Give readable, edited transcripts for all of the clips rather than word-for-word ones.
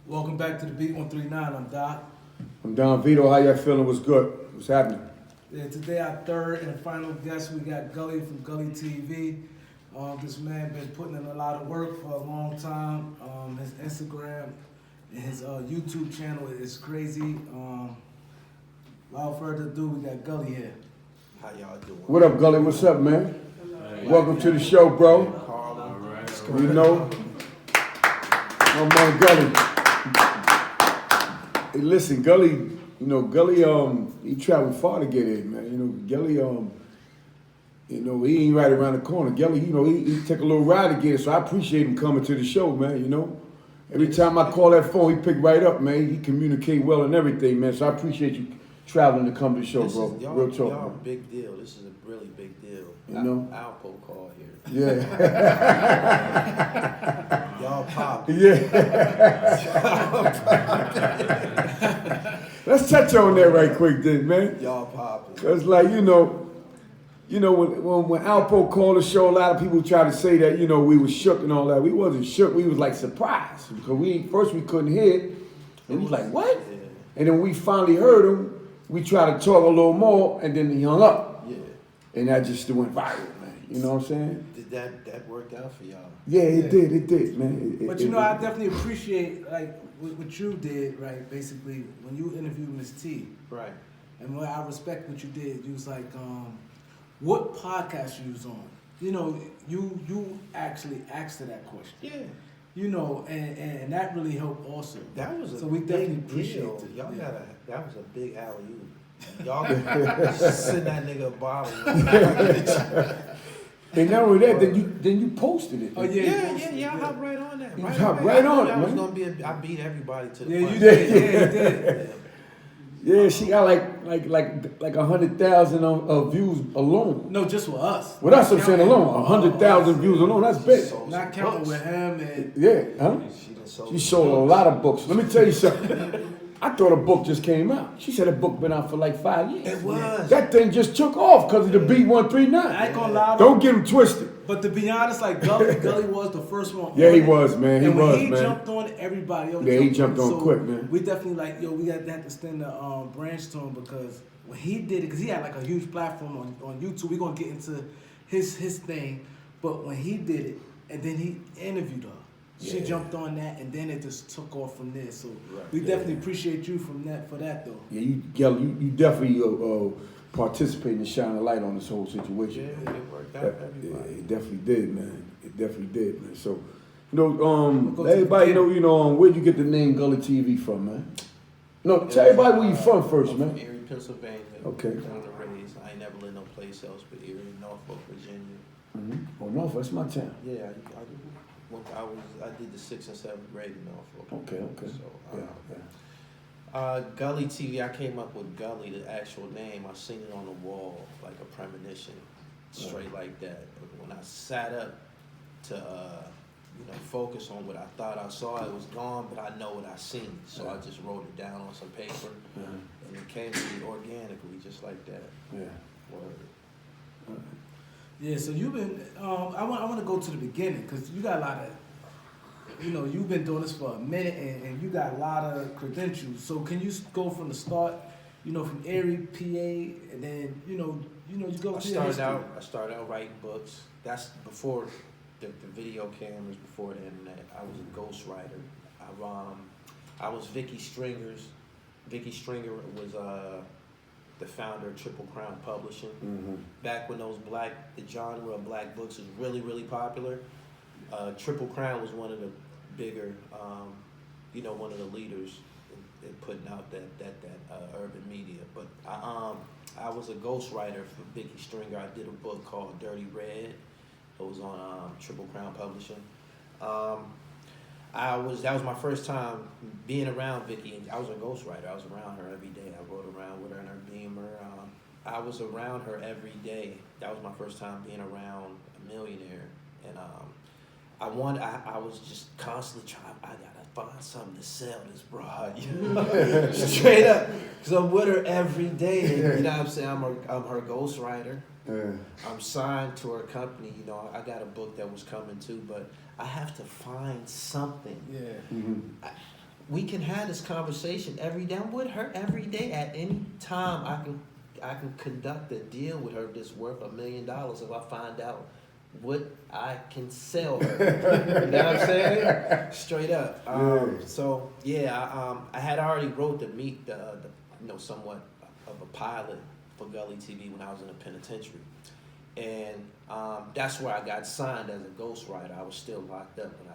Welcome back to the Beat 139. I'm Doc. I'm Don Vito. How y'all feeling? What's good? What's happening? Yeah, today our third and final guest, we got Gully from Gully TV. This man been putting in a lot of work for a long time. His Instagram and his YouTube channel is crazy. Without further ado, we got Gully here. How y'all doing? What up, Gully? What's up, man? Welcome to the show, bro. Harlem. You know, my man Gully. Hey, listen, Gully. Gully. He traveled far to get in, man. Gully. He ain't right around the corner. Gully, he took a little ride to get it, so I appreciate him coming to the show, man. Every time I call that phone, he pick right up, man. He communicate well and everything, man. So I appreciate you traveling to come to the show, bro. Real talk, y'all man. big deal. This is a really big deal. ALPO call here. Yeah. Y'all pop. Yeah. Let's touch on that right quick, then, man. Y'all popping. Cause like when ALPO called the show, a lot of people try to say that we was shook and all that. We wasn't shook. We was like surprised because we couldn't hear it, and we was like, what? Yeah. And then we finally heard him. We tried to talk a little more, and then he hung up. Yeah. And that just went viral, man. You know what I'm saying? Did that work out for y'all? Yeah, it did, man. But I definitely appreciate like what you did, right? Basically, when you interviewed Miss T. Right. And what I respect what you did. You was like, what podcast you was on? You actually asked her that question. Yeah. And that really helped also. That was so we definitely appreciate deal. it. Y'all yeah. that was a big alley-oop. Y'all send that nigga a bottle. And not only that, then you posted it. Oh yeah, I hopped right on that. You hopped right on it, I was man. gonna I beat everybody to the Yeah, punch. you did. Yeah, you did. Yeah, she got like 100,000 of views alone. No, just with us. Well, that's what I'm saying alone. 100,000 views alone. That's big. Not counting with him and. Yeah, huh? She sold a lot of books. Let me tell you something. I thought a book just came out. She said a book been out for like 5 years. It was. That thing just took off because of the Beat 139. I ain't gonna lie. Don't get him twisted. But to be honest, like Gully was the first one. Yeah, he was, man. He and was, when man. he jumped on, everybody else. Yeah, he jumped on so quick, man. We definitely like, we got to have to extend the branch to him because when he did it, because he had like a huge platform on YouTube. We're gonna get into his thing, but when he did it, and then he interviewed her. She jumped on that, and then it just took off from there. So we definitely appreciate you for that though. Yeah, you definitely participated and shine a light on this whole situation. Yeah, it worked out for everybody. Yeah, it definitely did, man. It definitely did, man. So, everybody where'd you get the name Gully TV from, man? No, tell everybody where you from first, I'm man. from Erie, Pennsylvania. Okay. Born and raised. I ain't never lived no place else but Erie, Norfolk, Virginia. Oh, Norfolk, that's my town. Yeah, I did the 6th and 7th grade in Norfolk. Okay. So, Yeah. Gully TV, I came up with Gully, the actual name. I seen it on the wall like a premonition, straight like that. When I sat up to, focus on what I thought I saw, it was gone, but I know what I seen. So I just wrote it down on some paper, and it came to me organically, just like that. Yeah. Word. Yeah, so you've been. I want to go to the beginning because you got a lot of. You've been doing this for a minute and you got a lot of credentials. So can you go from the start? From Erie, PA, and then you go. I started out writing books. That's before the video cameras, before the internet. I was a ghostwriter. I was Vicky Stringer's. Vicky Stringer was the founder of Triple Crown Publishing. Mm-hmm. Back when the genre of black books was really, really popular. Triple Crown was one of the bigger, one of the leaders in putting out that urban media. But I was a ghostwriter for Vicky Stringer. I did a book called Dirty Red. It was on Triple Crown Publishing. That was my first time being around Vicky. I was a ghostwriter. I was around her every day. I rode around with her in her Beamer. I was around her every day. That was my first time being around a millionaire. And I was just constantly trying. I gotta find something to sell this broad, straight up. Cause I'm with her every day. You know what I'm saying? I'm her ghostwriter. I'm signed to her company. I got a book that was coming too, but I have to find something. Yeah. Mm-hmm. we can have this conversation every day. I'm with her every day. At any time, I can conduct a deal with her that's worth $1 million if I find out what I can sell her. You know what I'm saying? Straight up. So yeah, I had already wrote the somewhat of a pilot for Gully TV when I was in the penitentiary, and that's where I got signed as a ghostwriter. I was still locked up when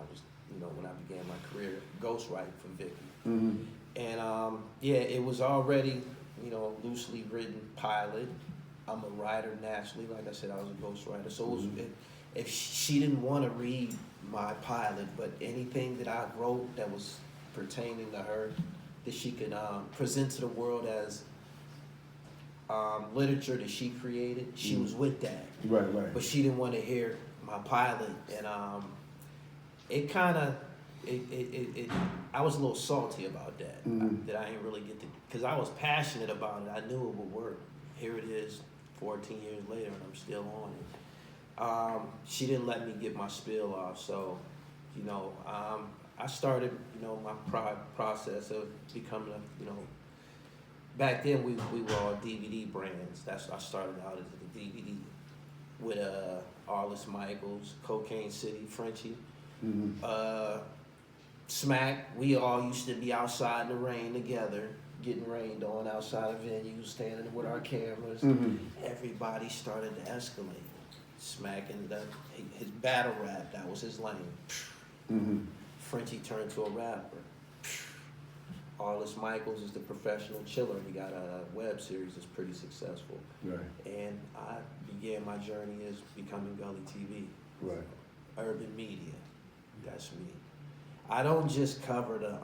I began my career ghostwriting for Vicky. Mm-hmm. And it was already loosely written pilot. I'm a writer naturally. Like I said, I was a ghostwriter. So it was, if she didn't want to read my pilot, but anything that I wrote that was pertaining to her, that she could present to the world as literature that she created, she was with that. Right. But she didn't want to hear my pilot, and it kind of, I was a little salty about that. That I didn't really get to, because I was passionate about it. I knew it would work. Here it is, 14 years later, and I'm still on it. She didn't let me get my spiel off, so I started my process of becoming back then we were all DVD brands. I started out as a DVD with Arliss Michaels, Cocaine City, Frenchie, Smack. We all used to be outside in the rain together, getting rained on outside of venues, standing with our cameras. Everybody started to escalate. Smack ended up his battle rap. That was his lane. Frenchie turned to a rapper. Arliss Michaels is the professional chiller. He got a web series that's pretty successful. Right. And I began my journey as becoming Gully TV. Right. Urban media. That's me. I don't just cover the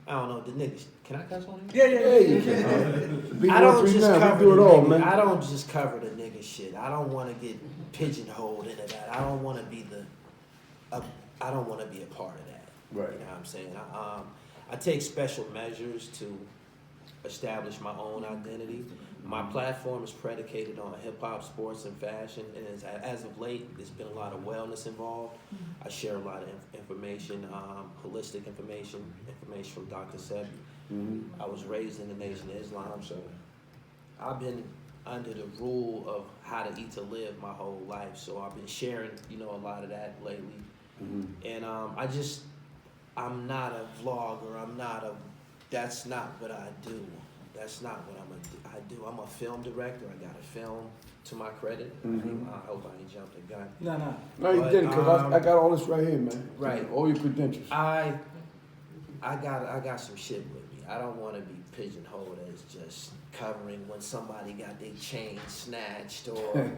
I don't know, the niggas. Can I cuss on here? Yeah, you can. I don't just cover do it all, nigga, man. I don't just cover the nigga shit. I don't want to get pigeonholed into that. I don't want to be I don't want to be a part of that. Right. You know what I'm saying? I take special measures to establish my own identity. My platform is predicated on hip hop, sports, and fashion, and as of late, there's been a lot of wellness involved. I share a lot of information, holistic information from Dr. Sebi. I was raised in the Nation of Islam, so I've been under the rule of how to eat to live my whole life. So I've been sharing, a lot of that lately. And I'm not a vlogger. That's not what I do. That's not what I do. I'm a film director. I got a film to my credit. I hope I ain't jumped the gun. No, you didn't, because I got all this right here, man. Right. All your credentials. I got some shit with me. I don't want to be pigeonholed as just covering when somebody got their chain snatched or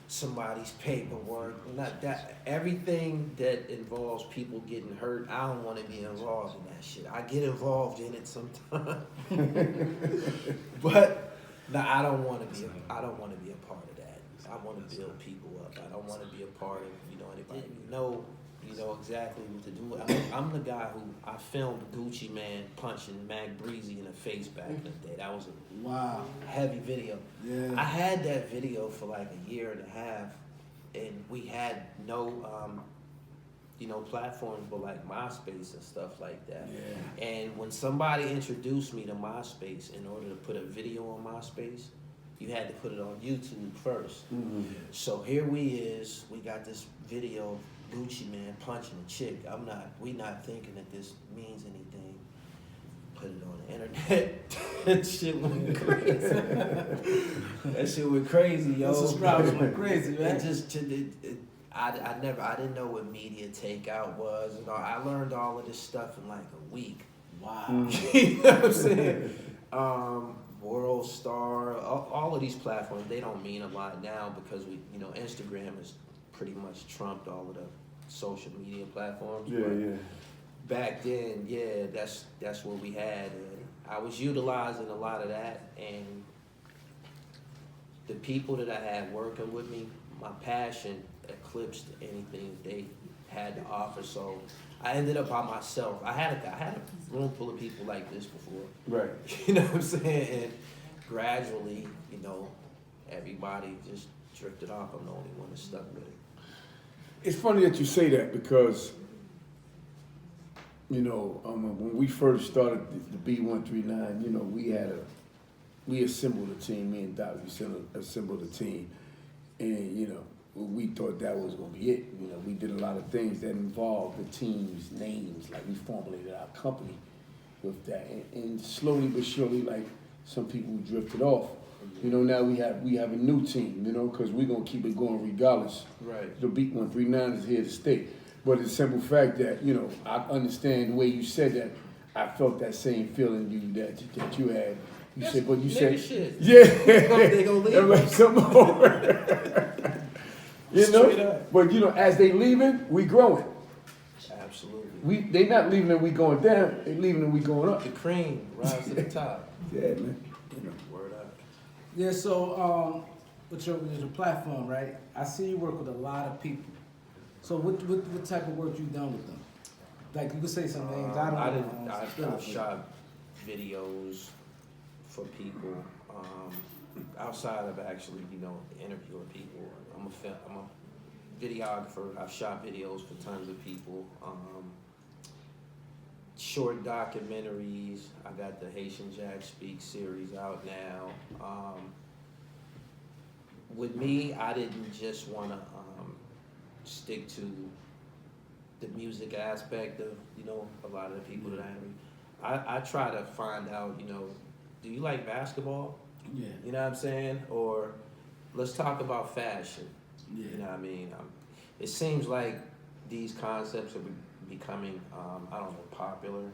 somebody's paperwork. Not that. Everything that involves people getting hurt, I don't want to be involved in that shit. I get involved in it sometimes, but no, I don't want to be a part of that. I want to build people up. I don't want to be a part of anybody. You know exactly what to do. I'm the guy who I filmed Gucci Man punching Mac Breezy in the face back in the day. That was a heavy video. Yeah. I had that video for like a year and a half, and we had no, platforms but like MySpace and stuff like that. Yeah. And when somebody introduced me to MySpace, in order to put a video on MySpace, you had to put it on YouTube first. So here we got this video of Gucci Man punching a chick. We not thinking that this means anything. Put it on the internet. That shit went crazy. That shit went crazy, yo. The subscribers went crazy, man. I didn't know what media takeout was, and I learned all of this stuff in like a week. Wow. You know what I'm saying? World Star, all of these platforms, they don't mean a lot now because Instagram has pretty much trumped all of the social media platforms. Yeah. Back then, that's what we had. And I was utilizing a lot of that, and the people that I had working with me, my passion eclipsed anything they had to offer. So I ended up by myself. I had a room full of people like this before. Right. You know what I'm saying? And gradually, everybody just drifted off. I'm the only one that stuck with it. It's funny that you say that, because when we first started the B139, we assembled a team. Me and Doc, we assembled a team, and we thought that was gonna be it. We did a lot of things that involved the team's names, like we formulated our company with that, and slowly but surely, like some people drifted off. Now we have a new team, because we're gonna keep it going regardless. Right. The B139 is here to stay. But it's the simple fact that, I understand the way you said that. I felt that same feeling that you had. You said, shit. yeah. They gonna leave. I'm like, some more. Straight up. But as they leaving, we growing. Absolutely. They not leaving and we going down. They leaving and we going up. The cream rise to the top. Yeah, man. Word up. Yeah, so with your platform, right? I see you work with a lot of people. So what type of work you done with them? Like you could say some names. I've shot videos for people outside of actually interviewing people. I'm a videographer. I've shot videos for tons of people. Short documentaries. I got the Haitian Jack Speak series out now. With me, I didn't just want to stick to the music aspect of a lot of the people that I interview. I try to find out do you like basketball? Yeah. You know what I'm saying? Or let's talk about fashion. Yeah. You know what I mean? It seems like these concepts are becoming popular,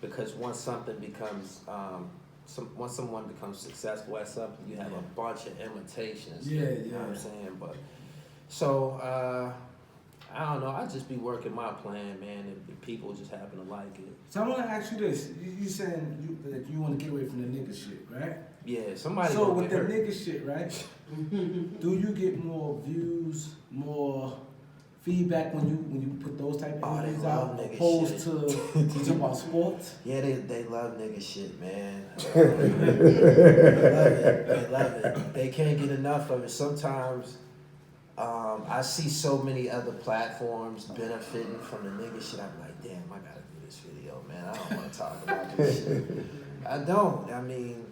because once something becomes once someone becomes successful at something, you have a bunch of imitations. Yeah, You know what I'm saying? But so I don't know. I just be working my plan, man, and people just happen to like it. So I want to ask you this: you saying that you want to get away from the nigga shit, right? Yeah, somebody. So with the hurt. nigga shit, right? Do you get more views, more feedback when you put those type of they interviews love out, nigga opposed shit. to talking about sports? Yeah, they love nigga shit, man. They love it. They can't get enough of it. Sometimes I see so many other platforms benefiting from the nigga shit. I'm like, damn, I gotta do this video, man. I don't want to talk about this shit. I don't. I mean,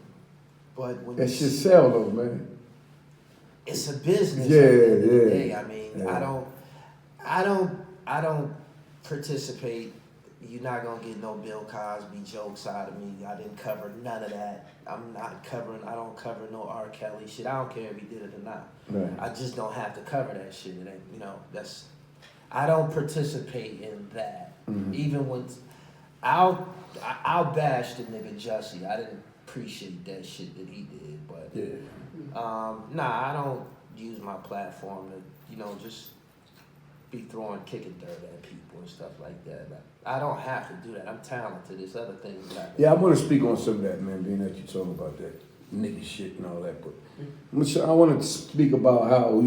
but when That shit sell though, man. it's a business. Yeah, at the end of the yeah. day. I mean, Yeah. I don't participate. You're not gonna get no Bill Cosby jokes out of me. I didn't cover none of that. I don't cover no R. Kelly shit. I don't care if he did it or not. Right. I just don't have to cover that shit. It ain't, I don't participate in that. Mhm. Even when I'll bash the nigga Jussie. I didn't appreciate that shit that he did, but I don't use my platform to just be kicking dirt at people and stuff like that. I don't have to do that. I'm talented. There's other things that I can Yeah, I want to speak on some of that, man, being that you talking about that nigga shit and all that. But I want to speak about how,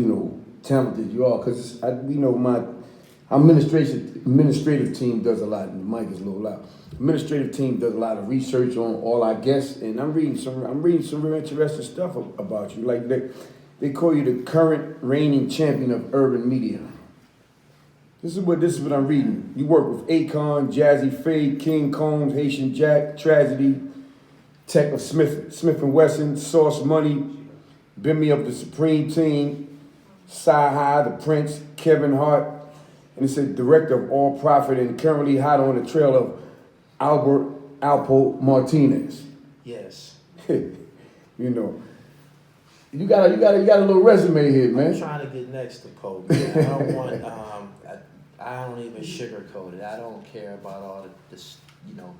talented you are, because, my administrative team does a lot, and the mic is a little loud. Administrative team does a lot of research on all our guests, and I'm reading some real interesting stuff about you. Like they call you the current reigning champion of urban media. This is what I'm reading. You work with Akon, Jazzy Faye, King Combs, Haitian Jack, Tragedy, Tech of Smith and Wesson, Sauce Money, Bend Me Up the Supreme Team, Sci-Hi, The Prince, Kevin Hart, and it said director of All Profit and currently hot on the trail of ALPO Martinez. Yes. You got a little resume here, man. I'm trying to get next to Pope. Man. I don't want. I don't even sugarcoat it. I don't care about all this.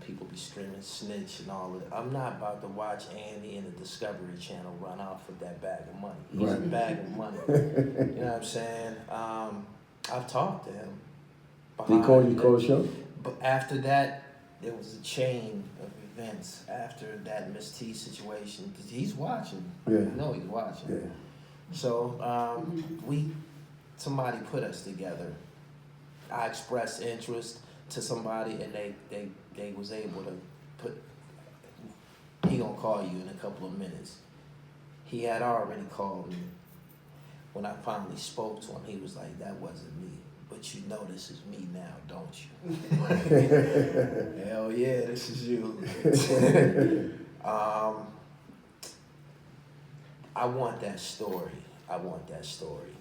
People be screaming snitch and all of it. I'm not about to watch Andy and the Discovery Channel run off with that bag of money. He's a bag of money. You know what I'm saying? I've talked to him. Did he call the show? But after that, there was a chain of events after that Miss T situation. Cause he's watching. Yeah. I know he's watching. Yeah. So somebody put us together. I expressed interest to somebody, and they was able to put. He gonna call you in a couple of minutes. He had already called me. When I finally spoke to him, he was like, "That wasn't me, but but you know this is me now, don't you? Hell yeah, this is you. I want that story. I want that story.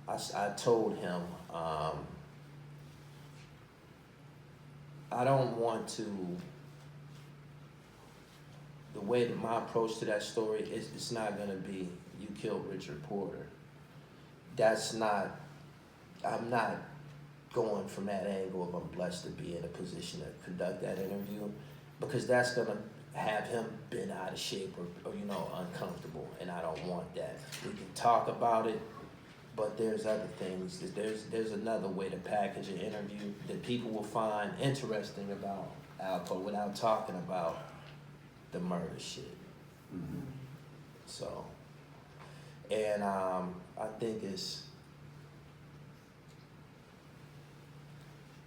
I told him, I don't want to, the way that my approach to that story is, it's not gonna be, you killed Richard Porter. That's not, I'm not going from that angle of I'm blessed to be in a position to conduct that interview, because that's gonna have him been out of shape or you know, uncomfortable, and I don't want that. We can talk about it, but there's other things. There's another way to package an interview that people will find interesting about ALPO without talking about the murder shit. Mm-hmm. So, and I think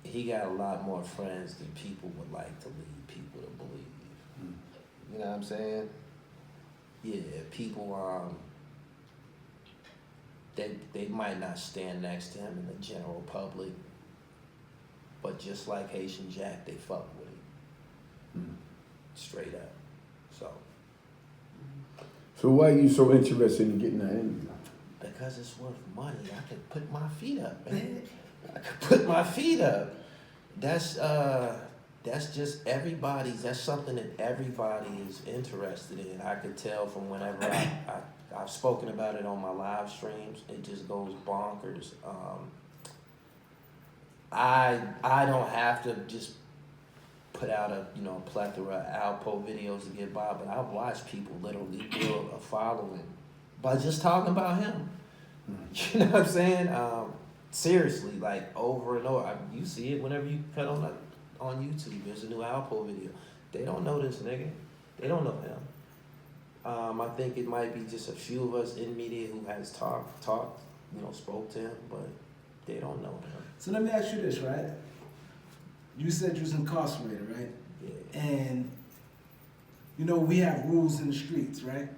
he got a lot more friends than people would like to lead people to believe. Mm-hmm. You know what I'm saying? Yeah, people, they might not stand next to him in the general public, but just like Haitian Jack, they fuck with him. Mm-hmm. Straight up. So why are you so interested in getting that interview? Because it's worth money. I could put my feet up, man. I could put my feet up. That's just everybody's, that's something that everybody is interested in. I could tell from whenever I've spoken about it on my live streams, it just goes bonkers. I don't have to just put out a plethora of ALPO videos to get by, but I've watched people literally build a following by just talking about him. You know what I'm saying? Seriously, like over and over. You see it whenever you cut on YouTube. There's a new ALPO video. They don't know this nigga. They don't know him. I think it might be just a few of us in media who has talked, spoke to him, but they don't know him. So let me ask you this, right? You said you was incarcerated, right? Yeah. And, we have rules in the streets, right?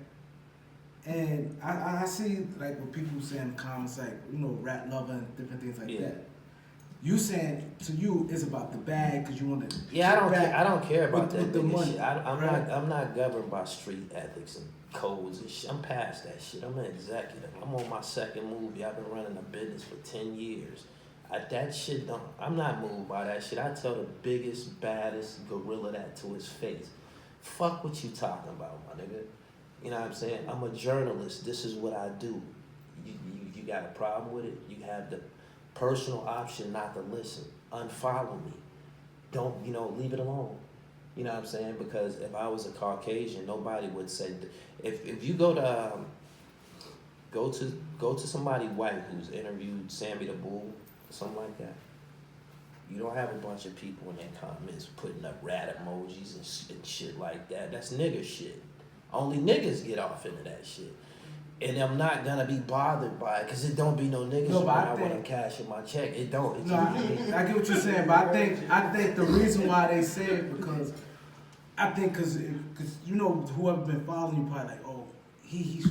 And I see, like, what people say in comments, like, rat lover and different things like that. You saying, to you, it's about the bag because you want to... Yeah, I don't care about that the money. shit. I'm not governed by street ethics and codes and shit. I'm past that shit. I'm an executive. I'm on my second movie. I've been running a business for 10 years. That shit I'm not moved by that shit. I tell the biggest, baddest gorilla that to his face. Fuck what you talking about, my nigga. You know what I'm saying? I'm a journalist. This is what I do. You got a problem with it? You have the personal option not to listen. Unfollow me. Don't, leave it alone. You know what I'm saying? Because if I was a Caucasian, nobody would say, if you go to somebody white who's interviewed Sammy the Bull, something like that. You don't have a bunch of people in their comments putting up rat emojis and shit like that. That's nigger shit. Only niggas get off into that shit. And I'm not gonna be bothered by it because it don't be no niggas when I want to cash in my check. It don't. I get what you're saying, but I think the reason why they say it because whoever been following you probably like, oh, he's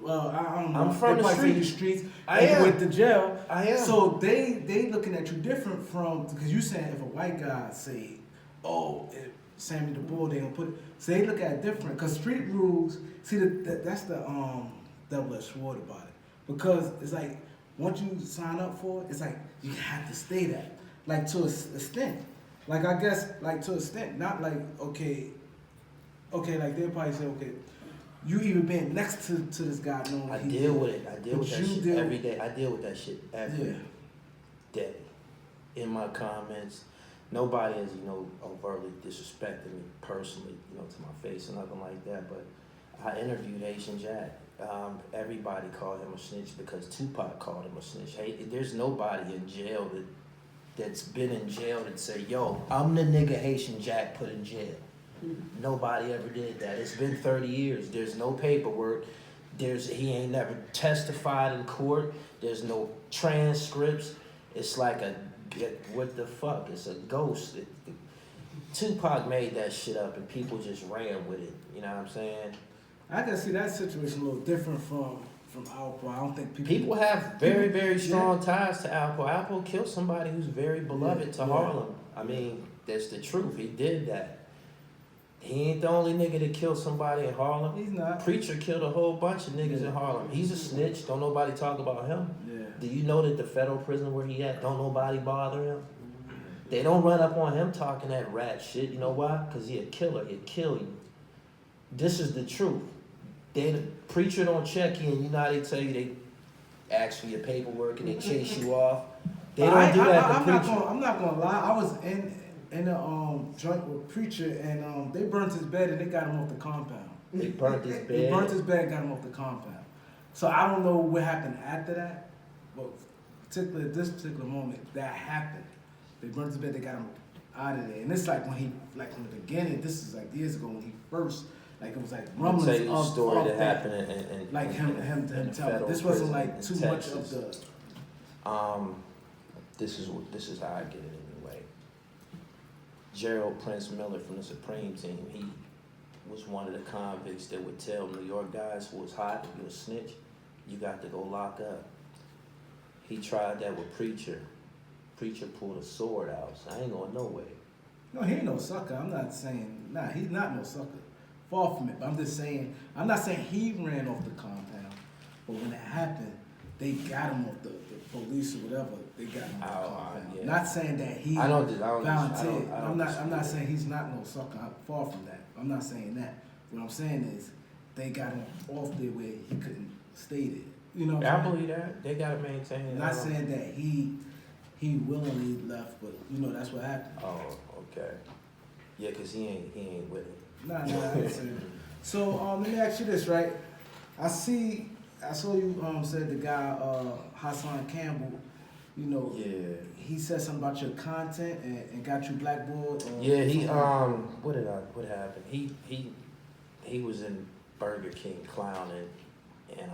I don't know. I'm from the streets. I am. Went to jail. I am. So they looking at you different from, because you saying if a white guy say, oh, Sammy the Bull, they gonna put it. So they look at it different because street rules. See that's the double-edged sword about it, because it's like once you sign up for it, it's like you have to stay there, like to a extent. Like I guess like to a extent, not like okay, like they'll probably say okay. You even been next to this guy knowing I deal with it. I deal with that shit every day. I deal with that shit every day. In my comments, nobody has, overtly disrespected me personally, to my face or nothing like that. But I interviewed Haitian Jack. Everybody called him a snitch because Tupac called him a snitch. Hey, there's nobody in jail that's been in jail that say, yo, I'm the nigga Haitian Jack put in jail. Nobody ever did that. It's been 30 years. There's no paperwork. He ain't never testified in court. There's no transcripts. It's like what the fuck? It's a ghost. Tupac made that shit up and people just ran with it. You know what I'm saying? I can see that situation a little different from from ALPO. I don't think People have very, very strong ties to ALPO. ALPO killed somebody who's very beloved to Harlem. I mean, that's the truth. He did that. He ain't the only nigga that killed somebody in Harlem. He's not. Preacher killed a whole bunch of niggas in Harlem. He's a snitch. Don't nobody talk about him. Yeah. Do you know that the federal prison where he at, don't nobody bother him? They don't run up on him talking that rat shit. You know why? Because he a killer. He'll kill you. This is the truth. The preacher don't check in. You know how they tell you they ask for your paperwork and they chase you off? They don't do that to preacher. I'm not gonna lie. I was in a joint with preacher and they burnt his bed and they got him off the compound. They burnt his bed. They burnt his bed and got him off the compound. So I don't know what happened after that, but particularly at this particular moment, that happened. They burnt his bed, they got him out of there. And it's like when he, like from the beginning, this is like years ago when he first, like it was like rumblings I'll tell you the of story that that. happened and Like him telling. This wasn't like too much of the. This is how I get it anyway. Gerald Prince Miller from the Supreme Team, he was one of the convicts that would tell New York guys who was hot, if you a snitch, you got to go lock up. He tried that with Preacher. Preacher pulled a sword out, so I ain't going no way. No, he ain't no sucker. I'm not saying, he's not no sucker. Far from it. But I'm just saying, I'm not saying he ran off the compound, but when it happened, they got him off the police or whatever. They got him off the compound. Yeah. Not saying that he volunteered. I'm not saying he's not no sucker. I'm far from that. I'm not saying that. What I'm saying is, they got him off there where he couldn't stay there. You know. I believe that. They gotta maintain it. I'm not saying that he willingly left, but you know that's what happened. Oh, okay. Yeah, cause he ain't with it. Nah, I understand. So let me ask you this, right? I saw you said the guy Hassan Campbell, you know, he said something about your content and got you blackballed. Yeah, he what happened? He was in Burger King clowning and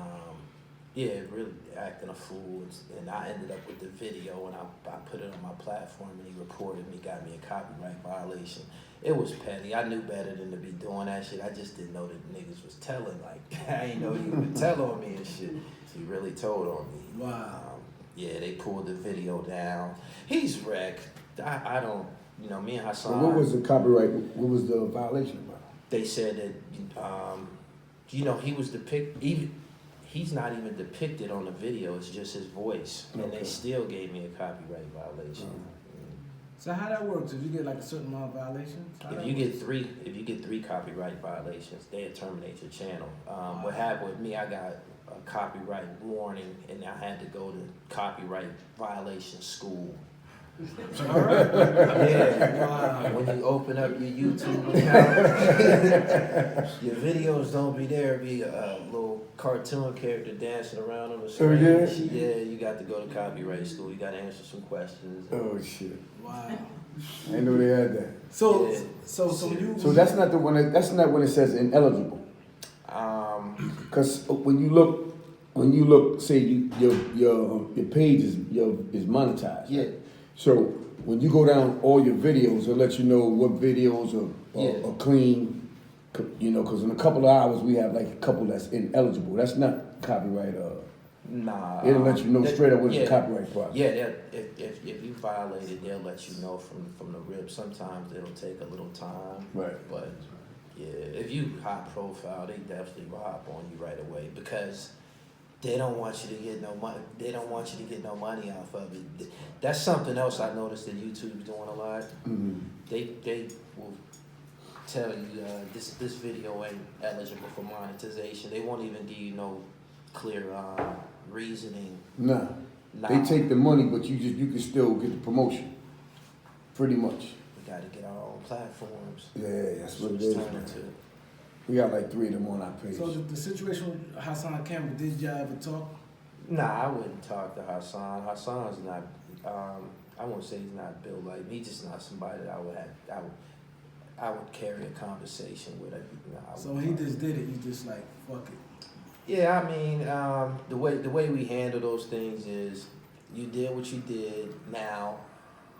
really acting a fool, and I ended up with the video and I put it on my platform and he reported me, got me a copyright violation. It was petty. I knew better than to be doing that shit. I just didn't know that niggas was telling. Like, I didn't know you would tell on me and shit. He really told on me. Wow. Yeah, they pulled the video down. He's wrecked. I don't, you know, me and Hassan. So what was the copyright? What was the violation about? They said that, you know, he was he's not even depicted on the video. It's just his voice, and they still gave me a copyright violation. So how that works? If you get like a certain amount of violations? If you get three copyright violations, they'll terminate your channel. What happened with me, I got a copyright warning, and I had to go to copyright violation school. Yeah. When you open up your YouTube account, your videos don't be there. Be a little cartoon character dancing around on the screen. Yeah, you got to go to copyright school. You got to answer some questions. Oh shit! Wow. I didn't know they had that. So that's not the one. That's not when it says ineligible. Because when you look, say your page is monetized. Yeah. Right? So when you go down all your videos, it'll let you know what videos are clean. You know, because in a couple of hours we have like a couple that's ineligible. That's not copyright. Nah. It'll let you know straight up what's the copyright process. Yeah, if you violate it, they'll let you know from the rip. Sometimes it'll take a little time. Right. But yeah, if you high profile, they definitely will hop on you right away because they don't want you to get no money. They don't want you to get no money off of it. That's something else I noticed that YouTube's doing a lot. Mm-hmm. They will tell you this video ain't eligible for monetization. They won't even give you no clear reasoning. Nah. They take the money, but you can still get the promotion. Pretty much. We got to get our own platforms. Yeah, that's what it is. We got like 3 of them on our page. So the situation with Hassan Campbell, did y'all ever talk? Nah, I wouldn't talk to Hassan. Hassan's not. I won't say he's not built like me. He's just not somebody that I would carry a conversation with. So when he just did it, you just like fuck it. Yeah, I mean, the way we handle those things is you did what you did. Now,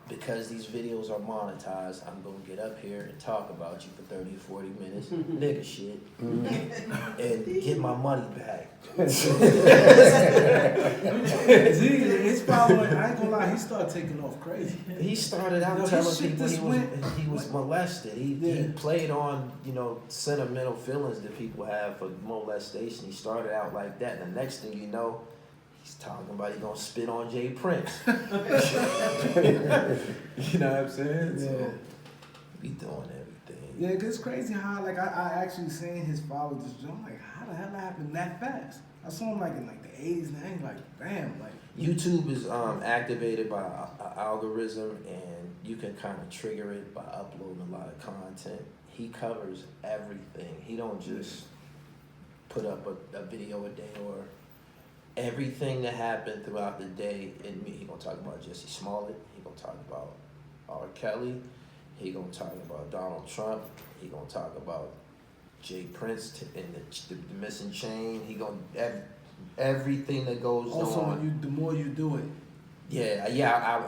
because these videos are monetized, I'm gonna get up here and talk about you for 30 or 40 minutes, nigga shit, and get my money back. His following, I ain't gonna lie, he started taking off crazy. He started out telling people he was molested. He played on, sentimental feelings that people have for molestation. He started out like that, and the next thing you know, he's talking about he gonna spit on Jay Prince. You know what I'm saying? Yeah. So, he doing everything. Yeah, cause it's crazy how I actually seen his followers just jump. Like, how the hell that happened that fast? I saw him in the 80s, and I ain't like, damn, like. YouTube is activated by an algorithm, and you can kind of trigger it by uploading a lot of content. He covers everything. He don't just put up a video a day or everything that happened throughout the day. And he gonna talk about Jesse Smollett. He gonna talk about R. Kelly. He gonna talk about Donald Trump. He gonna talk about Jay Prince and the missing chain. He gonna everything that goes also, on. the more you do it. Yeah.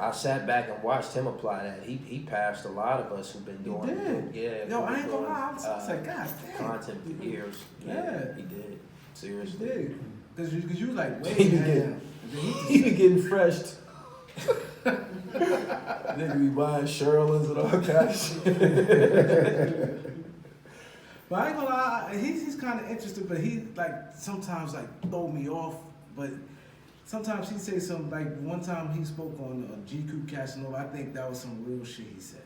I sat back and watched him apply that. He passed a lot of us who've been doing it. Yeah. Yo, I ain't gonna lie. I was like, God damn. Content for years. Yeah. He did. Seriously. He did. Cause you was like, wait, He man. be getting fresh. Nigga be buying Sherlins and all kinds of shit. But I ain't gonna lie, he's kind of interesting, but he sometimes throw me off. But sometimes he say something one time he spoke on GQ Casanova. I think that was some real shit he said.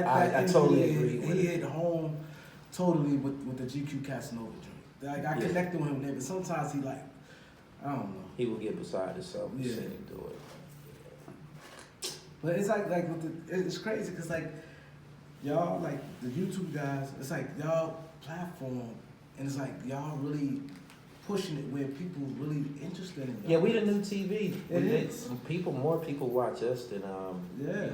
I totally agree with He it. hit home totally with the GQ Casanova joint. I connected with him there, but sometimes he I don't know. He will get beside himself and Yeah. sit and do it. But it's it's crazy because y'all the YouTube guys, it's y'all platform, and it's y'all really pushing it where people really interested in y'all. Yeah, we the new TV. It is. More people watch us than Yeah.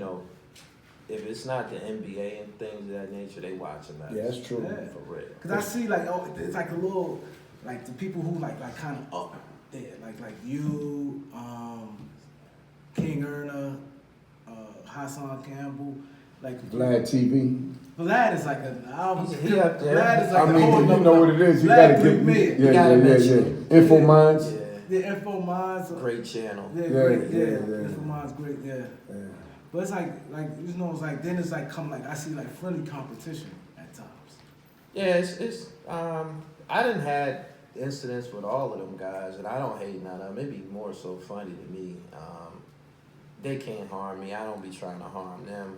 if it's not the NBA and things of that nature, they watching us. Yeah, that's true. Yeah. For real. Cause I see it's a little the people who kind of up there, like you, King Erna, Hassan Campbell, Vlad TV. Vlad is I don't. He up there. Vlad is I a mean, whole you nother- know what it is. You Vlad gotta blew give me. You gotta mention it. Info Minds. Yeah. The Info Minds. Great channel. Yeah, Yeah, great. yeah, Yeah, yeah. Info Minds great. Yeah. Yeah. But it's then it's come I see friendly competition at times. Yeah, it's I done had incidents with all of them guys, and I don't hate none of them. It be more so funny to me. They can't harm me. I don't be trying to harm them.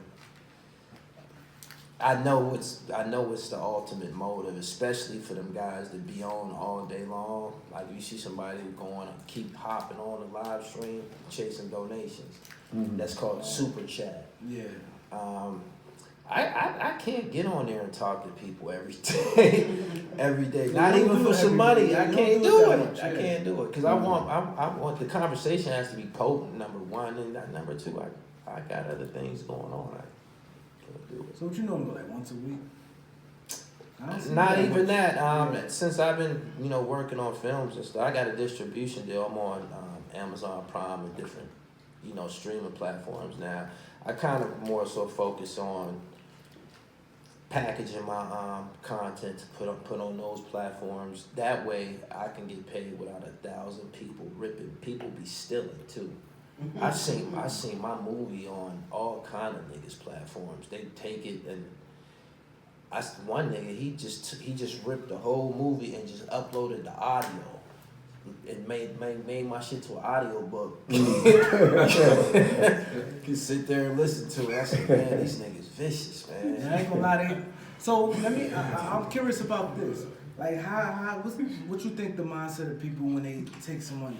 I know it's the ultimate motive, especially for them guys that be on all day long. Like you see somebody going and keep hopping on the live stream, chasing donations. Mm-hmm. That's called super chat. Yeah. I can't get on there and talk to people every day, every day. Not You don't even do for it some every money. day. I You can't don't do it do that it. much, I yeah. can't do it because I want the conversation has to be potent. Number one, and number two, I got other things going on. I can't do it. So what you normally go once a week? I don't see Not even much. that. Yeah. Since I've been working on films and stuff, I got a distribution deal. I'm on Amazon Prime and different streaming platforms now. I kind of more so focus on packaging my content to put on those platforms. That way I can get paid without 1,000 people ripping. People be stealing too. I seen my movie on all kind of niggas platforms. They take it and one nigga he just ripped the whole movie and just uploaded the audio. It made my shit to an audio book. You can sit there and listen to it. I said, man, these niggas vicious, man. I ain't gonna lie. So I'm curious about this. What you think the mindset of people when they take someone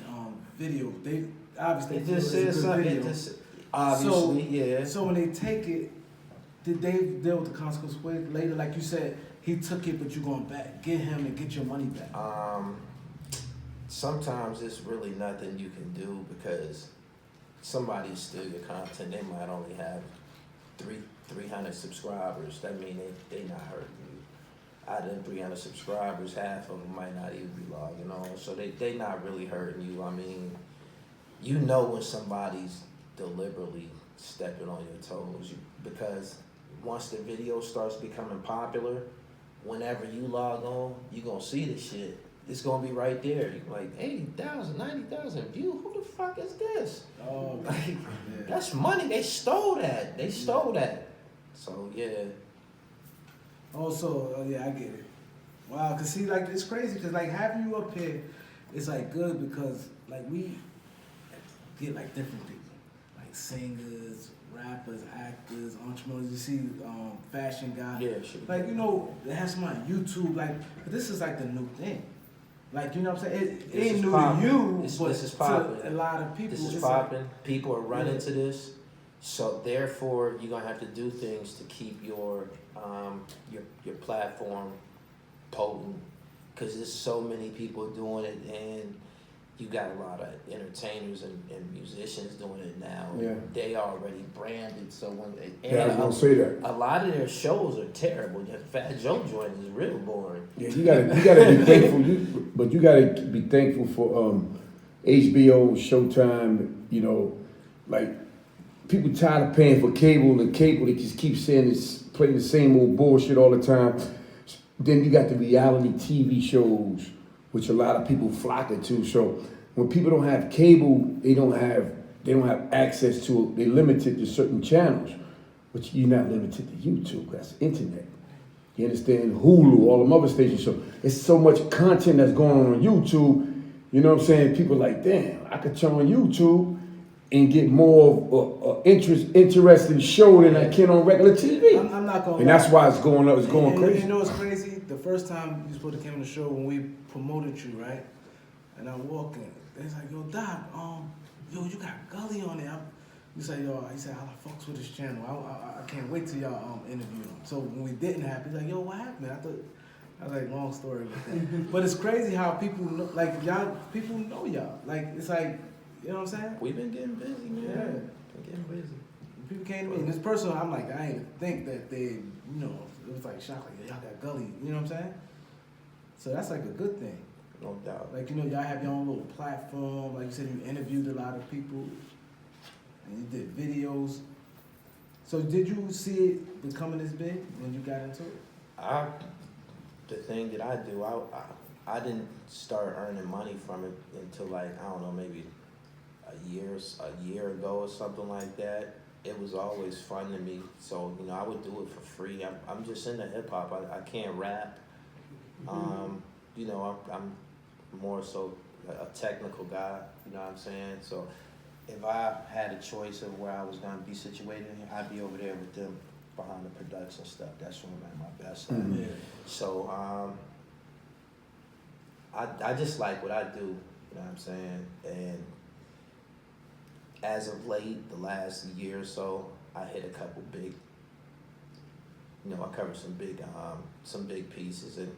video? They obviously It just feel it's says a good something. video. Obviously, yeah. So when they take it, did they deal with the consequences later? Like you said, he took it, but you going get him and get your money back. Sometimes it's really nothing you can do because somebody steal your content. They might only have 300 subscribers. That means they not hurting you. Out of them 300 subscribers, half of them might not even be logging on. So they not really hurting you. I mean, when somebody's deliberately stepping on your toes because once the video starts becoming popular, whenever you log on, you're gonna see the shit. It's gonna be right there. You're like 80,000, 90,000 views. Who the fuck is this? Oh, Like, yeah. that's money. They stole that. They stole that. So yeah. Also, yeah, I get it. Wow, cause see, like it's crazy, cause like having you up here, it's like good because like we get like different people, like singers, rappers, actors, entrepreneurs. You see, fashion guy. Yeah, sure. Like you know, they have some on YouTube. Like this is like the new thing. Like you know what I'm saying? It This ain't is new poppin'. to you, This but is poppin'. to a lot of people, This is it's popping. like, People are running Yeah. to this. So therefore, you're gonna have to do things to keep your platform potent, because there's so many people doing it, and you got a lot of entertainers and musicians doing it now. Yeah. They already branded, so when Yeah, I was gonna say that. a lot of their shows are terrible. Fat Joe joint is real boring. Yeah, you gotta be thankful. But you gotta be thankful for HBO, Showtime. You know, like people tired of paying for cable. And cable, they just keep saying it's playing the same old bullshit all the time. Then you got the reality TV shows, which a lot of people flock to. So when people don't have cable, they don't have access to. They're limited to certain channels, but you're not limited to YouTube. That's internet. You understand? Hulu, all them other stations. So it's so much content that's going on YouTube. You know what I'm saying? People are like, damn, I could turn on YouTube and get more interesting show than I can on regular TV. I'm not gonna. And that's why it's going up. It's going and, crazy. You know what's crazy? The first time you supposed to came on the show when we promoted you, right? And I'm walking. It's like, yo, Doc, yo, you got Gully on there. You say, yo, he said, I fucks with this channel. I can't wait till y'all interview him. So when we didn't happen, he's like, yo, what happened? I was like, long story with that. But it's crazy how people know, like people know y'all. Like it's like, you know what I'm saying? We've been getting busy, man. Yeah. Been getting busy. People came to me, and this person, I'm like, I didn't think that they, you know, it was like shock, like, y'all got Gully, you know what I'm saying? So that's like a good thing. No doubt. Like, you know, y'all have your own little platform. Like you said, you interviewed a lot of people, and you did videos. So did you see it becoming this big when you got into it? The thing that I do, I didn't start earning money from it until like, I don't know, maybe a year ago or something like that. It was always fun to me, so you know I would do it for free. I'm just into hip hop. I can't rap. You know I'm more so a technical guy. You know what I'm saying? So if I had a choice of where I was gonna be situated, I'd be over there with them behind the production stuff. That's when I'm at my best. Mhm. Yeah. So I just like what I do. You know what I'm saying? And as of late, the last year or so, I hit a couple big, you know, I covered some big pieces, and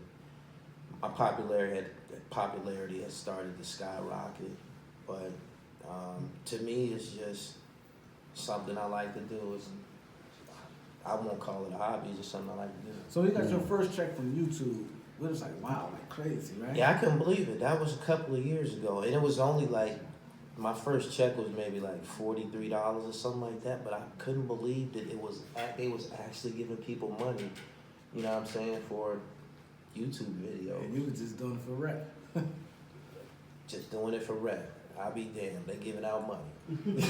my popularity has started to skyrocket. But to me, it's just something I like to do. I won't call it a hobby, it's just something I like to do. So you got your first check from YouTube. It was like, wow, like crazy, right? Yeah, I couldn't believe it. That was a couple of years ago, and it was only like, my first check was maybe like $43 or something like that, but I couldn't believe that they was actually giving people money, you know what I'm saying, for YouTube videos. And you was just doing it for rap. Just doing it for rap. I'll be damned, they giving out money.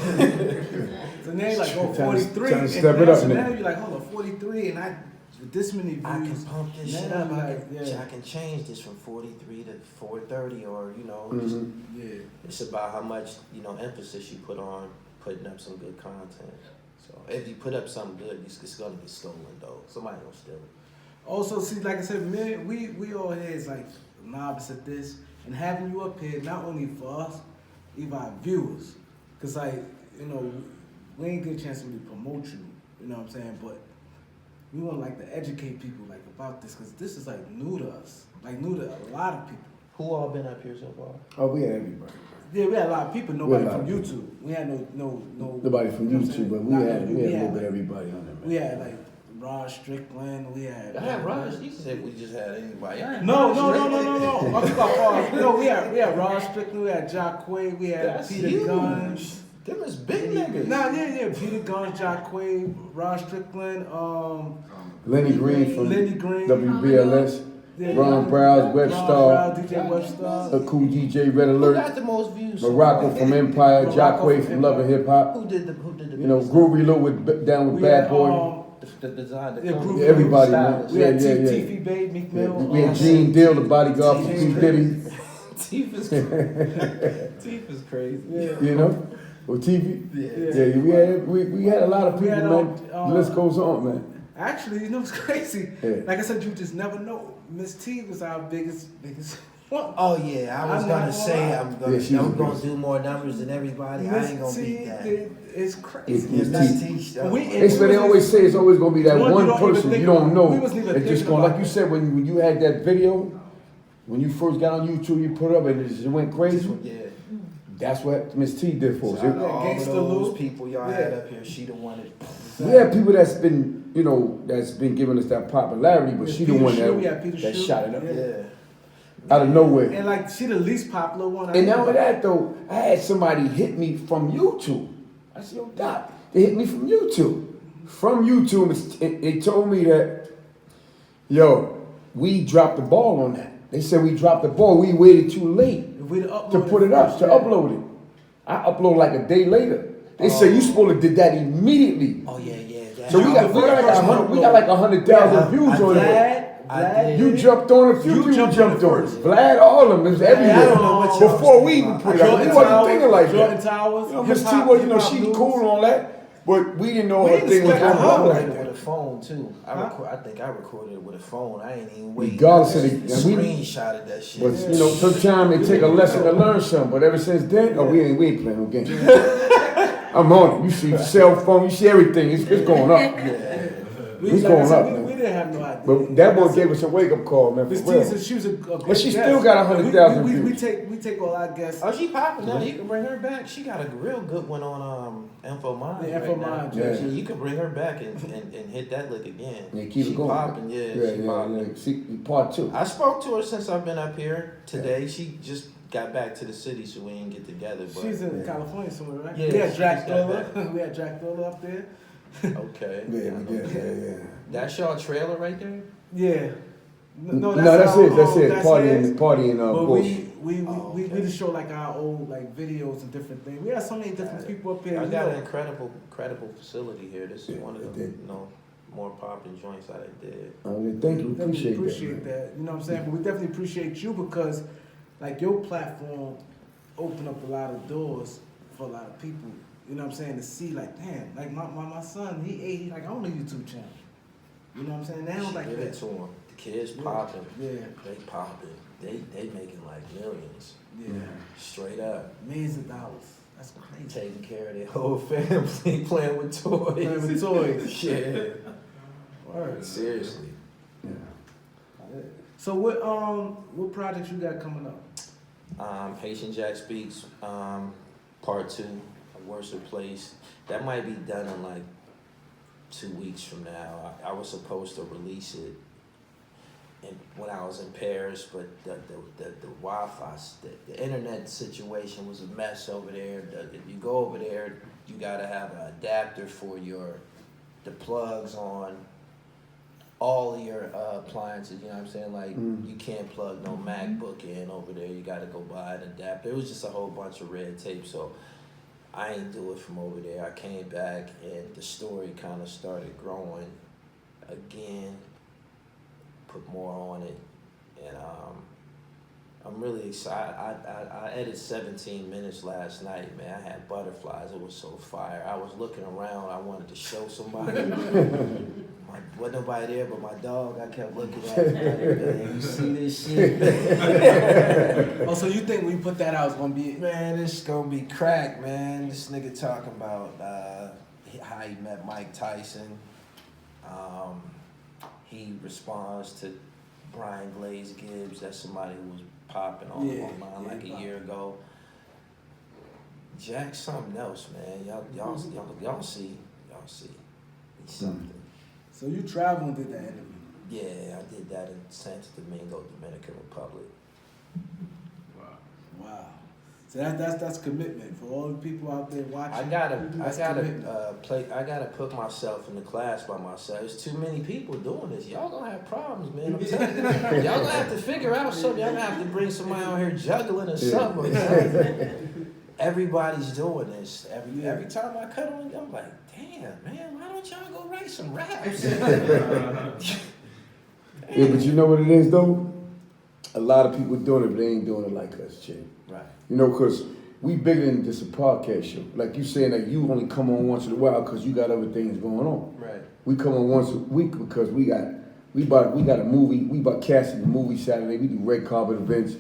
So now you like, oh, Trying to 43. step and it now, up so now. now you're like, hold on, 43, and I with this many views. I can pump this now shit you up. like, I can change this from 43 to 430, or you know, Mhm. yeah. it's about how much, you know, emphasis you put on putting up some good content. So if you put up something good, it's gonna get stolen though. Somebody gonna steal it. Also, see, like I said, man, we all here is like novice at this, and having you up here not only for us, even our viewers, cause like you know, we ain't get a chance to really promote you, you know what I'm saying? But we want like to educate people like about this, cause this is like new to us, like new to a lot of people. Who all been up here so far? Oh, we had everybody. Yeah, we had a lot of people. Nobody We had a from lot of YouTube. We had no. Nobody from you know what I'm YouTube, saying? but we Not- had a little bit of like, everybody on there, man. We had like Rod Strickland. We had. I had Raj. You said we just had anybody. I had No. Raj Strickland. I'm talking about, no, we had Rod Strickland. We had Jacquay. We had That's Peter huge. Guns. Them is big niggas. Nah, yeah. Peter Guns, Jacquay, Rod Strickland, Lenny Green from Lenny Green, WBLS. yeah, Ron Browse, Webstar, DJ Webstar, a cool DJ, Red Who got Alert, the most views? so Morocco far? from Empire, Morocco Jacquay from from Love and Empire. Hip Hop. Who did the You know, best? Groovy Low with Down with we Bad had, Boy. The design, the yeah, clothing. Groovy Everybody, Low. man. We had Yeah. Tiffy Babe, Meek Mill. We had Gene Deal, the bodyguard from P. Diddy. Teeth is crazy. Teeth is crazy. Yeah. You know, or TV. Yeah. Yeah, we had a lot of We people, had, man. The list goes on, man. Actually, you know what's crazy? Yeah. Like I said, you just never know. Miss T was our biggest one. Oh yeah, I was I'm gonna not say gonna I'm lie. gonna Yeah, she was I'm gonna good. do more numbers than everybody. I ain't gonna beat that. It's crazy. It's Miss T. T stuff. It's what they always say. It's always gonna be that One you one don't even person think you don't about. know. We wasn't even It's just thinking going about like you it. said when you had that video, when you first got on YouTube, you put up and it just went crazy. Yeah. That's what Miss T did for us. So out of all of Gangsta those Lou. people y'all Yeah. had up here, she the one that. We have people that's been, you know, that's been giving us that popularity, but Yeah, she the Peter one Shue, we that, had Peter that Shue. shot it up Yeah. out of nowhere. And like she the least popular one. And not only that though, I had somebody hit me from YouTube. I said, yo, Doc, they hit me from YouTube. From YouTube, it told me that, yo, we dropped the ball on that. They said we dropped the ball. We waited too late to put it up, to upload it. I uploaded like a day later. They said you supposed to did that immediately. Oh yeah. That So we got like 100,000 views on it. I did. You jumped on a few You people jumped jumped on on it it. first. Vlad, all of them, it was everywhere. I don't know what y'all Before was we even thinking put it about. out, we wasn't thinking like Jordan that. Towers. You know, Miss T hip-hop- was, you know, hip-hop she news. cool and all that, but we didn't know We her didn't thing was expect going her. on I like recorded it that. with a phone too. I think I recorded it with a phone. I ain't even wait. Regardless of the- Screenshotted that shit. But you know, sometimes it take a lesson to learn something. But ever since then, we ain't playing no games. I'm on it. You see the cell phone, you see everything. It's going up. We, It's like I going said, up, man. we didn't have no idea. But that one gave us a wake up call, man. Miss For T real. said she was a great But she guest. still got 100,000 we views. take all our guests. Oh, she popping now. You can bring her back. She got a real good one on Info Mind. Yeah, Info Mind, yeah. So you can bring her back and hit that lick again. Yeah, keep she it going. Popping, she popping. Yeah. See, part two. I spoke to her since I've been up here today. She just got back to the city, so we didn't get together. But She's in California somewhere, right? Yeah, we had she Jack just got Dola. We had Jack Dola up there. okay. Yeah. That's y'all trailer right there. Yeah. No, that's our, it. That's it. that's Partying, But bullshit. we just show like our old like videos and different things. We have so many different people up here. I you got know. an incredible facility here. This is one of the more popping joints I did. Thank you. Definitely Appreciate that. You know what I'm saying? But we definitely appreciate you because like your platform opened up a lot of doors for a lot of people. You know what I'm saying? To see like, damn, like my son, he like I own a YouTube channel. You know what I'm saying? Now like Give it that. to them. The kids popping. Yeah. They popping. They making like millions. Yeah. Straight up. Millions of dollars. That's crazy. Taking care of their whole family, playing with toys. Playing with toys. Yeah. Word. Seriously. So what projects you got coming up? Haitian Jack Speaks, part 2, A Worser Place. That might be done in like 2 weeks from now. I was supposed to release it when I was in Paris, but the Wi-Fi, the internet situation was a mess over there. If you go over there, you gotta have an adapter for the plugs on all of your appliances. You know what I'm saying? Like you can't plug no MacBook in over there. You gotta go buy an adapter. It was just a whole bunch of red tape. So I ain't do it from over there. I came back and the story kind of started growing again. Put more on it, and I'm really excited. I edited 17 minutes last night, man. I had butterflies. It was so fire. I was looking around. I wanted to show somebody. Wasn't nobody there but my dog. I kept looking at it. Like, man, you see this shit? Oh, so you think when you put that out, it's gonna be Man, this gonna be crack, man. This nigga talking about how he met Mike Tyson. He responds to Brian Glaze Gibbs. That's somebody who was popping on my mind like a year ago. Jack's something else, man. Y'all see. He's something. So you traveled and did that interview? Yeah, I did that in Santo Domingo, Dominican Republic. Wow. So that's commitment for all the people out there watching. I gotta put myself in the class by myself. There's too many people doing this. Y'all gonna have problems, man. I'm telling you. Y'all gonna have to figure out something. Y'all gonna have to bring somebody out here juggling or something. Everybody's doing this. Every time I cut on, I'm like, damn, man, why don't y'all go write some raps? Yeah, but you know what it is though? A lot of people doing it, but they ain't doing it like us, Jay. Right. You know, because we bigger than just a podcast show. Like you saying that you only come on once in a while because you got other things going on. Right. We come on once a week because we got a movie. We about casting the movie Saturday. We do red carpet events.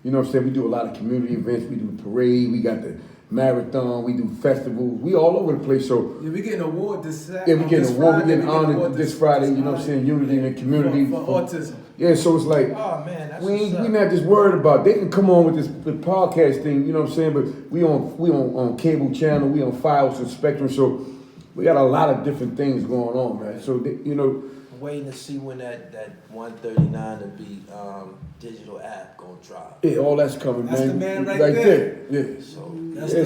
You know what I'm saying? We do a lot of community events. We do parade. We got the marathon. We do festivals. We all over the place. So yeah, we getting an award this Saturday. yeah, we getting an award. We getting honored this Friday. You know what I'm saying? Unity in the community for autism. Yeah, so it's like, oh man, that's we not just worried about. They can come on with the podcast thing, you know what I'm saying? But we on cable channel, we on Files and Spectrum, so we got a lot of different things going on, man. So you know, I'm waiting to see when that 139 to be digital app gonna drop. Yeah, all that's coming, that's man. That's the man right there. Yeah. So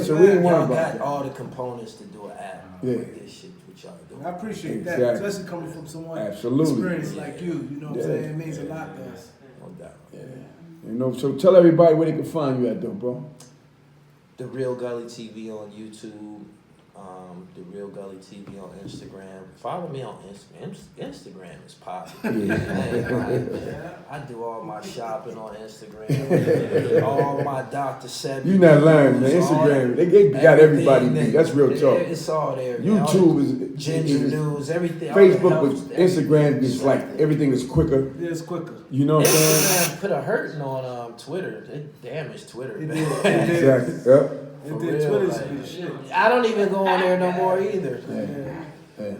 so we ain't worried about got that. all the components to do an app. Yeah. With this shit, what y'all doing. I appreciate Exactly. that, especially coming from someone experienced like you. You know what I'm saying? It means a lot to us. No doubt. Yeah. You know, so tell everybody where they can find you at, though, bro. The Real Gully TV on YouTube. The Real Gully TV on Instagram. Follow me on Instagram. Is popular. I do all my shopping on Instagram. All my Dr. Sebi. You not lying, man. Instagram, they got everybody. That's real talk. It's all there. YouTube is Ginger News, everything. Facebook, but Instagram is like everything is quicker. Yeah, it's quicker. You know what I'm saying? Instagram put a hurting on Twitter. It damaged Twitter. It man. did. Exactly. Yep. It did. Twitter's shit. I don't even go on there no more either. Yeah.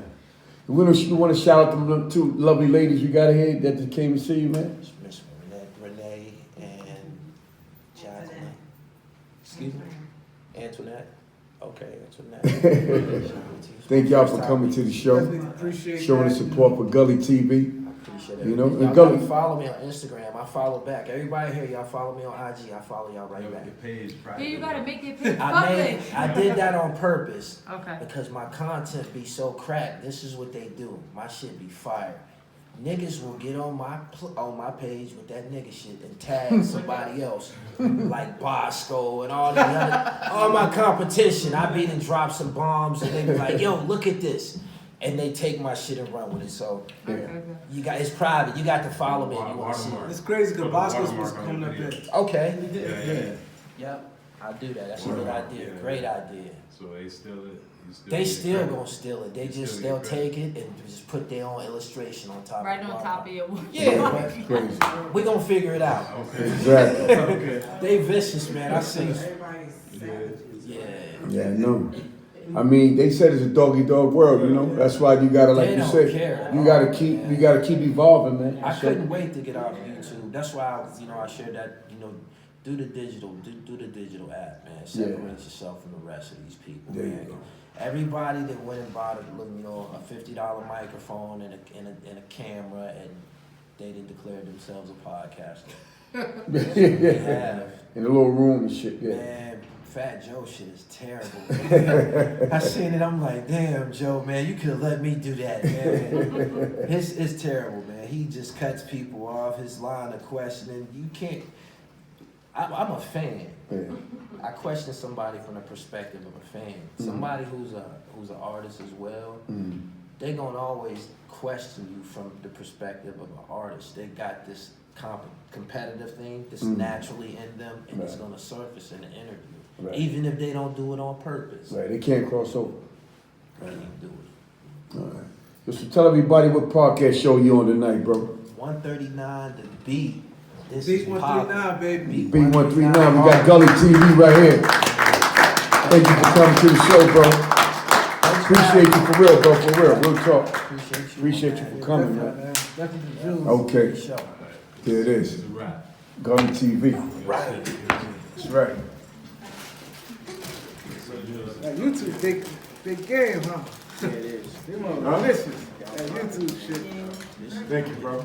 We want to shout out them two lovely ladies you got here that just came to see you, man. Miss Renee and Jacqueline. Excuse me? Antoinette? Okay, Antoinette. Thank y'all for coming to the show. Definitely appreciate showing the support for Gully TV. Appreciate it. You know, and y'all Gully, gotta follow me on Instagram. I follow back. Everybody here, y'all follow me on IG. I follow y'all right back. Yeah, you gotta make it page I public. did that on purpose. Okay. Because my content be so cracked. This is what they do. My shit be fire. Niggas will get on my page with that nigga shit and tag somebody else, like Bosco and all my competition. I beat and drop some bombs and they be like, "Yo, look at this," and they take my shit and run with it. So it's private. You got to follow me if you want to see it. It's crazy because Bosco's supposed to come up there. Okay. Yep. I'll do that. That's a good idea. Great idea. So they steal it. They still gonna steal it. They'll take it and just put their own illustration on top. Right on top of your wall. Yeah, crazy. we gonna figure it out. Exactly. They vicious, man. I see. Yeah, I know. I mean, they said it's a doggy dog world, you know. That's why you gotta, like They you don't said, care. you gotta keep evolving, man. I couldn't wait to get out of YouTube. That's why I shared that. Do the digital app, man. Separate yourself from the rest of these people, There man. you go. Everybody that went and bought a $50 microphone and a camera, and they didn't declare themselves a podcaster. They have. In a little room and shit, yeah. Man, Fat Joe shit is terrible. I seen it, I'm like, damn, Joe, man, you could have let me do that, man. It's terrible, man. He just cuts people off, his line of questioning. You can't. I'm a fan. Yeah. I question somebody from the perspective of a fan. Somebody who's an artist as well. They're gonna always question you from the perspective of an artist. They got this competitive thing that's naturally in them, and it's gonna surface in the interview, even if they don't do it on purpose. Right, they can't cross over. They can't do it. All right. Just to tell everybody what podcast show you on tonight, bro. 139 the beat. This Beat is 139, baby. B139, we got Gully TV right here. Thank you for coming to the show, bro. Appreciate you for real, bro, for real talk. Appreciate you for coming, man. Okay, there it is. Gully TV. Right. That's right. YouTube, big game, huh? Yeah, it is. They want malicious. That YouTube shit. Thank you, bro.